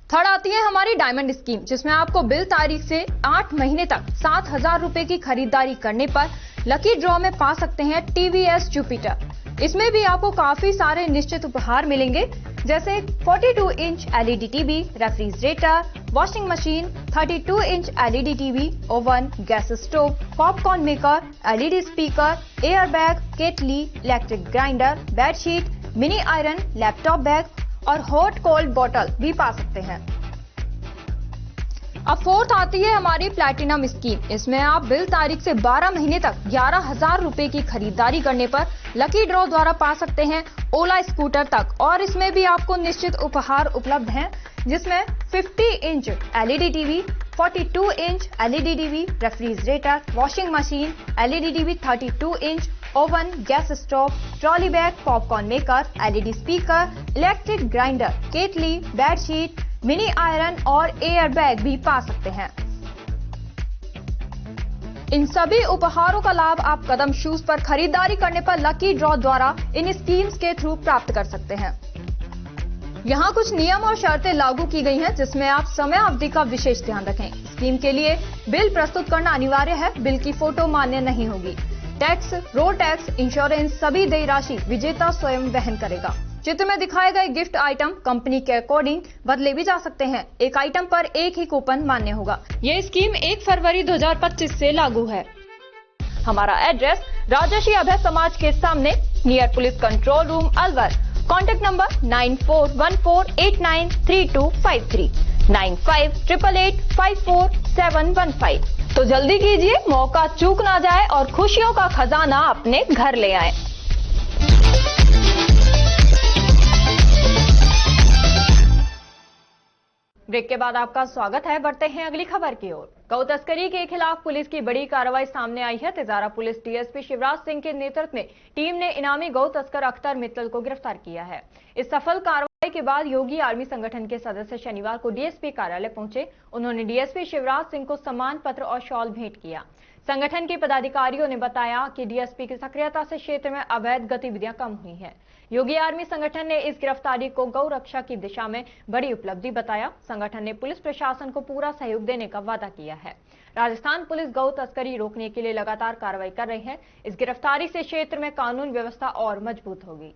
थर्ड आती है हमारी डायमंड स्कीम, जिसमें आपको बिल तारीख से 8 महीने तक 7,000 रुपए की खरीदारी करने पर लकी ड्रॉ में पा सकते हैं TVS जुपिटर। इसमें भी आपको काफी सारे निश्चित उपहार मिलेंगे, जैसे 42 inch LED TV, refrigerator, washing machine, 32 inch LED TV, oven, gas stove, popcorn maker, LED speaker, air bag, kettle, electric grinder, bedsheet, mini iron, laptop bag और हॉट कोल्ड बोतल भी पा सकते हैं। अब फोर्थ आती है हमारी प्लैटिनम स्कीम। इसमें आप बिल तारीख से 12 महीने तक 11,000 रुपए की खरीदारी करने पर लकी ड्रॉ द्वारा पा सकते हैं ओला स्कूटर तक और इसमें भी आपको निश्चित उपहार उपलब्ध हैं, जिसमें 50 inch LED TV, 42 inch LED TV, refrigerator, washing machine, LED TV, 32 inch, oven, gas stove, trolley bag, popcorn maker, LED speaker, electric grinder, kettle, bedsheet, mini iron और एयर बैग भी पा सकते हैं। इन सभी उपहारों का लाभ आप कदम शूज पर खरीदारी करने पर लकी ड्रॉ द्वारा इन स्कीम्स के थ्रू प्राप्त कर सकते हैं। यहाँ कुछ नियम और शर्तें लागू की गई हैं, जिसमें आप समय अवधि का विशेष ध्यान रखें। स्कीम के लिए बिल प्रस्तुत करना अनिवार्य है, बिल की फोटो मान्य नहीं होगी। टैक्स, रोड टैक्स, इंश्योरेंस सभी देय राशि विजेता स्वयं वहन करेगा। चित्र में दिखाए गए गिफ्ट आइटम कंपनी के अकॉर्डिंग बदले भी जा सकते हैं। एक आइटम पर एक ही कूपन मान्य होगा। ये स्कीम 1 फरवरी 2025 से लागू है। हमारा एड्रेस राजर्षि अभय समाज के सामने, near police control room, Alwar. Contact number 9414893253, 9588854715। तो जल्दी कीजिए, मौका चूक ना जाए और खुशियों का खजाना अपने घर ले आए। ब्रेक के बाद आपका स्वागत है। बढ़ते हैं अगली खबर की ओर। गौ तस्करी के खिलाफ पुलिस की बड़ी कार्रवाई सामने आई है। तिजारा पुलिस DSP शिवराज सिंह के नेतृत्व में टीम ने इनामी गौ तस्कर अख्तर मित्तल को गिरफ्तार किया है। इस सफल कार्रवाई के बाद योगी आर्मी संगठन के सदस्य शनिवार को DSP कार्यालय पहुंचे। उन्होंने DSP शिवराज सिंह को सम्मान पत्र और शॉल भेंट किया। संगठन के पदाधिकारियों ने बताया कि DSP की सक्रियता से क्षेत्र में अवैध गतिविधियां कम हुई हैं। योगी आर्मी संगठन ने इस गिरफ्तारी को गौ रक्षा की दिशा में बड़ी उपलब्धि बताया। संगठन ने पुलिस प्रशासन को पूरा सहयोग देने का वादा किया है। राजस्थान पुलिस गौ तस्करी रोकने के लिए लगातार कार्रवाई कर रही है। इस गिरफ्तारी से क्षेत्र में कानून व्यवस्था और मजबूत होगी।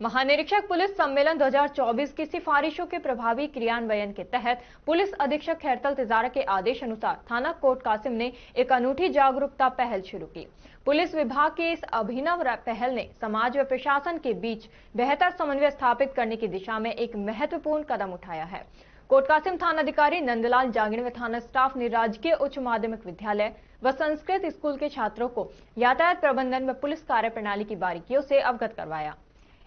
महानिरीक्षक पुलिस सम्मेलन 2024 की सिफारिशों के प्रभावी क्रियान्वयन के तहत पुलिस अधीक्षक खैरतल तिजारा के आदेश अनुसार थाना कोट कासिम ने एक अनूठी जागरूकता पहल शुरू की। पुलिस विभाग की इस अभिनव पहल ने समाज व प्रशासन के बीच बेहतर समन्वय स्थापित करने की दिशा में एक महत्वपूर्ण कदम उठाया है। कोट कासिम थानाधिकारी नंदलाल जांगिड़ व थाना स्टाफ ने राजकीय उच्च माध्यमिक विद्यालय व संस्कृत स्कूल के छात्रों को यातायात प्रबंधन व पुलिस कार्य प्रणाली की बारीकियों से अवगत करवाया।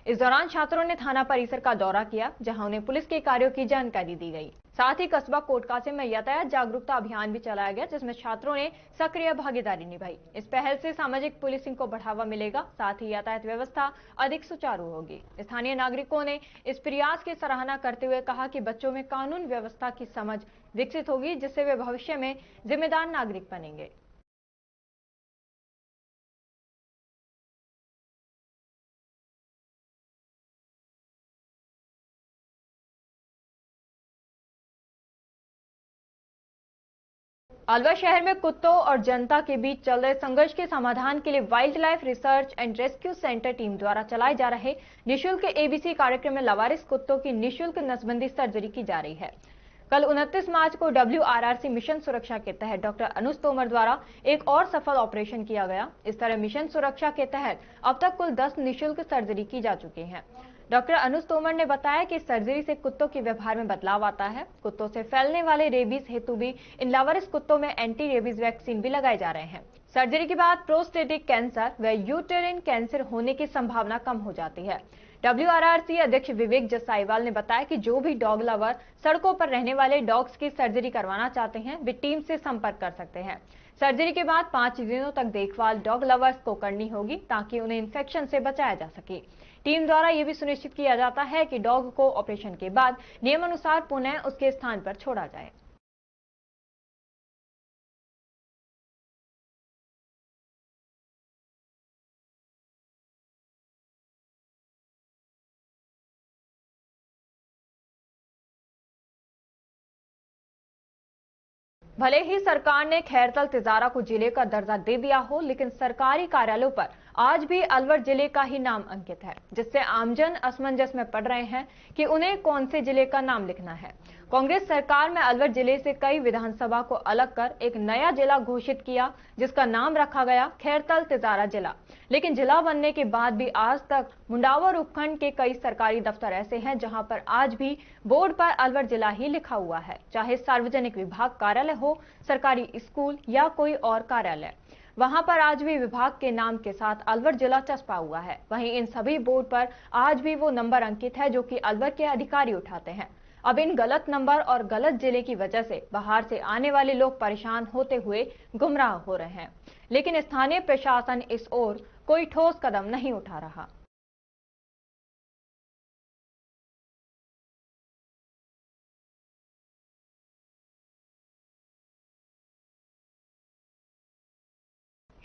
इस दौरान छात्रों ने थाना परिसर का दौरा किया, जहां उन्हें पुलिस के कार्यों की जानकारी दी गई। साथ ही कस्बा कोट कासिम में यातायात जागरूकता अभियान भी चलाया गया, जिसमें छात्रों ने सक्रिय भागीदारी निभाई। इस पहल से सामाजिक पुलिसिंग को बढ़ावा मिलेगा, साथ ही यातायात व्यवस्था अधिक सुचारू होगी। स्थानीय नागरिकों ने इस प्रयास की सराहना करते हुए कहा कि बच्चों में कानून व्यवस्था की समझ विकसित होगी, जिससे वे भविष्य में जिम्मेदार नागरिक बनेंगे। अलवर शहर में कुत्तों और जनता के बीच चल रहे संघर्ष के समाधान के लिए wild life research and rescue centre team द्वारा चलाए जा रहे निःशुल्क एबीसी कार्यक्रम में लावारिस कुत्तों की निःशुल्क नसबंदी सर्जरी की जा रही है। कल 29 मार्च को WRRC मिशन सुरक्षा के तहत डॉक्टर अनुज तोमर द्वारा एक और सफल ऑपरेशन किया गया। इस तरह मिशन सुरक्षा के तहत अब तक कुल 10 निःशुल्क सर्जरी की जा चुकी है। डॉक्टर अनुज तोमर ने बताया कि सर्जरी से कुत्तों के व्यवहार में बदलाव आता है। कुत्तों से फैलने वाले रेबीज हेतु भी इन लावारिस कुत्तों में एंटी रेबीज वैक्सीन भी लगाए जा रहे हैं। सर्जरी के बाद प्रोस्टेटिक कैंसर व यूटेरिन कैंसर होने की संभावना कम हो जाती है। WRRC अध्यक्ष विवेक जसाईवाल ने बताया कि जो भी डॉग लवर सड़कों पर रहने वाले डॉग्स की सर्जरी करवाना चाहते हैं, वे टीम से संपर्क कर सकते हैं। सर्जरी के बाद 5 दिनों तक देखभाल डॉग लवर्स को करनी होगी, ताकि उन्हें इन्फेक्शन से बचाया जा सके। टीम द्वारा यह भी सुनिश्चित किया जाता है कि डॉग को ऑपरेशन के बाद नियमानुसार पुनः उसके स्थान पर छोड़ा जाए। भले ही सरकार ने खैरतल तिजारा को जिले का दर्जा दे दिया हो, लेकिन सरकारी कार्यालयों पर आज भी अलवर जिले का ही नाम अंकित है, जिससे आमजन असमंजस में पड़ रहे हैं कि उन्हें कौन से जिले का नाम लिखना है। कांग्रेस सरकार में अलवर जिले से कई विधानसभा को अलग कर एक नया जिला घोषित किया, जिसका नाम रखा गया खैरतल तिजारा जिला। लेकिन जिला बनने के बाद भी आज तक मुंडावर उपखंड के कई सरकारी दफ्तर ऐसे हैं जहां पर आज भी बोर्ड पर अलवर जिला ही लिखा हुआ है, चाहे सार्वजनिक विभाग कार्यालय हो, सरकारी स्कूल या कोई और कार्यालय। वहां पर आज भी विभाग के नाम के साथ अलवर जिला चस्पा हुआ है। वहीं इन सभी बोर्ड पर आज भी वो नंबर अंकित है जो कि अलवर के अधिकारी उठाते हैं। अब इन गलत नंबर और गलत जिले की वजह से बाहर से आने वाले लोग परेशान होते हुए गुमराह हो रहे हैं, लेकिन स्थानीय प्रशासन इस ओर कोई ठोस कदम नहीं उठा रहा।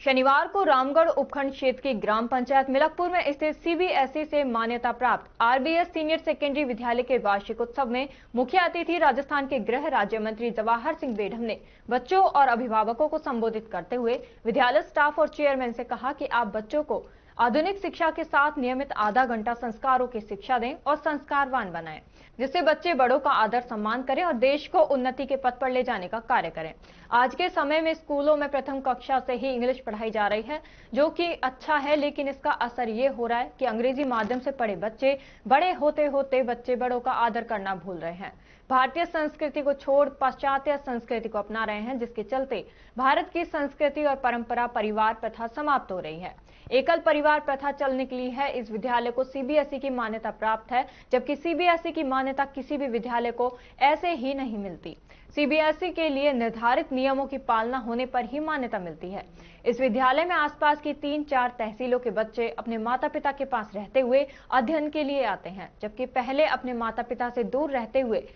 शनिवार को रामगढ़ उपखंड क्षेत्र की ग्राम पंचायत मिलकपुर में स्थित CBSE से मान्यता प्राप्त RBS सीनियर सेकेंडरी विद्यालय के वार्षिक उत्सव में मुख्य अतिथि राजस्थान के गृह राज्य मंत्री जवाहर सिंह बेढम ने बच्चों और अभिभावकों को संबोधित करते हुए विद्यालय स्टाफ और चेयरमैन से कहा कि आप बच्चों को आधुनिक शिक्षा के साथ नियमित आधा घंटा संस्कारों की शिक्षा दें और संस्कारवान बनाएं, जिससे बच्चे बड़ों का आदर सम्मान करें और देश को उन्नति के पथ पर ले जाने का कार्य करें। आज के समय में स्कूलों में प्रथम कक्षा से ही इंग्लिश पढ़ाई जा रही है, जो कि अच्छा है, लेकिन इसका असर ये हो रहा है कि अंग्रेजी माध्यम से पढ़े बच्चे बड़े होते होते बच्चे बड़ों का आदर करना भूल रहे हैं। भारतीय संस्कृति को छोड़ पाश्चात्य संस्कृति को अपना रहे हैं, जिसके चलते भारत की संस्कृति और परंपरा परिवार प्रथा समाप्त हो रही है। एकल परिवार प्रथा चल निकली है। इस विद्यालय को CBSE की मान्यता प्राप्त है, जबकि CBSE की मान्यता किसी भी विद्यालय को ऐसे ही नहीं मिलती। CBSE के लिए निर्धारित नियमों की पालना होने पर ही मान्यता मिलती है। इस विद्यालय में आसपास की 3-4 तहसीलों के बच्चे अपने माता पिता के पास रहते हुए अध्ययन के लिए आते हैं, जबकि पहले अपने माता पिता से दूर रहते हुए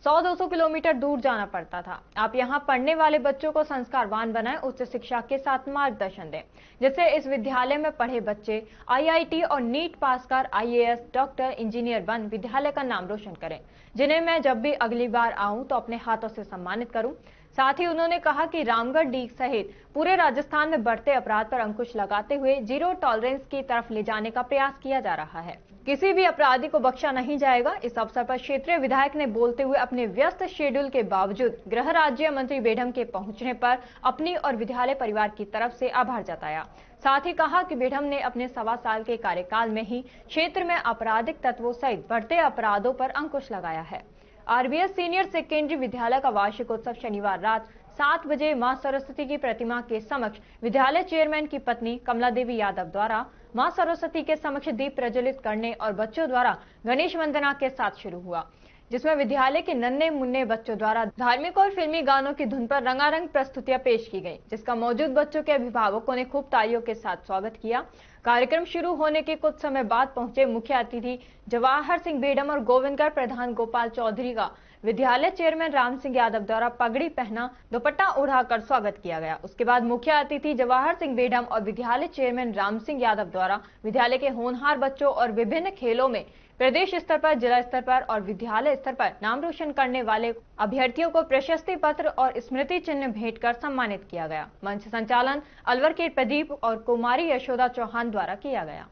100-200 किलोमीटर दूर जाना पड़ता था। आप यहां पढ़ने वाले बच्चों को संस्कारवान बनाएं, उच्च शिक्षा के साथ मार्गदर्शन दें, जिससे इस विद्यालय में पढ़े बच्चे IIT और नीट पास कर IAS, डॉक्टर, इंजीनियर बन विद्यालय का नाम रोशन करें, जिन्हें मैं जब भी अगली बार आऊं तो अपने हाथों से सम्मानित करूं। साथ ही उन्होंने कहा कि रामगढ़ डीग सहित पूरे राजस्थान में बढ़ते अपराध पर अंकुश लगाते हुए जीरो टॉलरेंस की तरफ ले जाने का प्रयास किया जा रहा है। किसी भी अपराधी को बख्शा नहीं जाएगा। इस अवसर पर क्षेत्रीय विधायक ने बोलते हुए अपने व्यस्त शेड्यूल के बावजूद गृह राज्य मंत्री बेढम के पहुंचने पर अपनी और विद्यालय परिवार की तरफ से आभार जताया। साथ ही कहा कि बेढम ने अपने 1.25 साल के कार्यकाल में ही क्षेत्र में आपराधिक तत्वों सहित बढ़ते अपराधों पर अंकुश लगाया है। RBS सीनियर सेकेंडरी विद्यालय का वार्षिक उत्सव शनिवार रात 7 बजे मां सरस्वती की प्रतिमा के समक्ष विद्यालय चेयरमैन की पत्नी कमला देवी यादव द्वारा मां सरस्वती के समक्ष दीप प्रज्वलित करने और बच्चों द्वारा गणेश वंदना के साथ शुरू हुआ, जिसमें विद्यालय के नन्हे मुन्ने बच्चों द्वारा धार्मिक और फिल्मी गानों की धुन पर रंगारंग प्रस्तुतियां पेश की गई, जिसका मौजूद बच्चों के अभिभावकों ने खूब तालियों के साथ स्वागत किया। कार्यक्रम शुरू होने के कुछ समय बाद पहुंचे मुख्य अतिथि जवाहर सिंह बेढम और गोविंदगढ़ प्रधान गोपाल चौधरी का विद्यालय चेयरमैन राम सिंह यादव द्वारा पगड़ी पहना दुपट्टा ओढ़ाकर स्वागत किया गया। उसके बाद मुख्य अतिथि जवाहर सिंह बेढम और विद्यालय चेयरमैन राम सिंह यादव द्वारा विद्यालय के होनहार बच्चों और विभिन्न खेलों में प्रदेश स्तर पर, जिला स्तर पर और विद्यालय स्तर पर नाम रोशन करने वाले अभ्यर्थियों को प्रशस्ति पत्र और स्मृति चिन्ह भेंट कर सम्मानित किया गया। मंच संचालन अलवर के प्रदीप और कुमारी यशोदा चौहान द्वारा किया गया।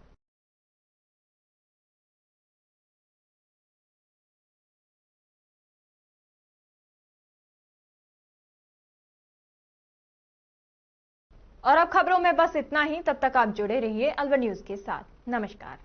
और अब खबरों में बस इतना ही। तब तक आप जुड़े रहिए अलवर न्यूज के साथ। नमस्कार।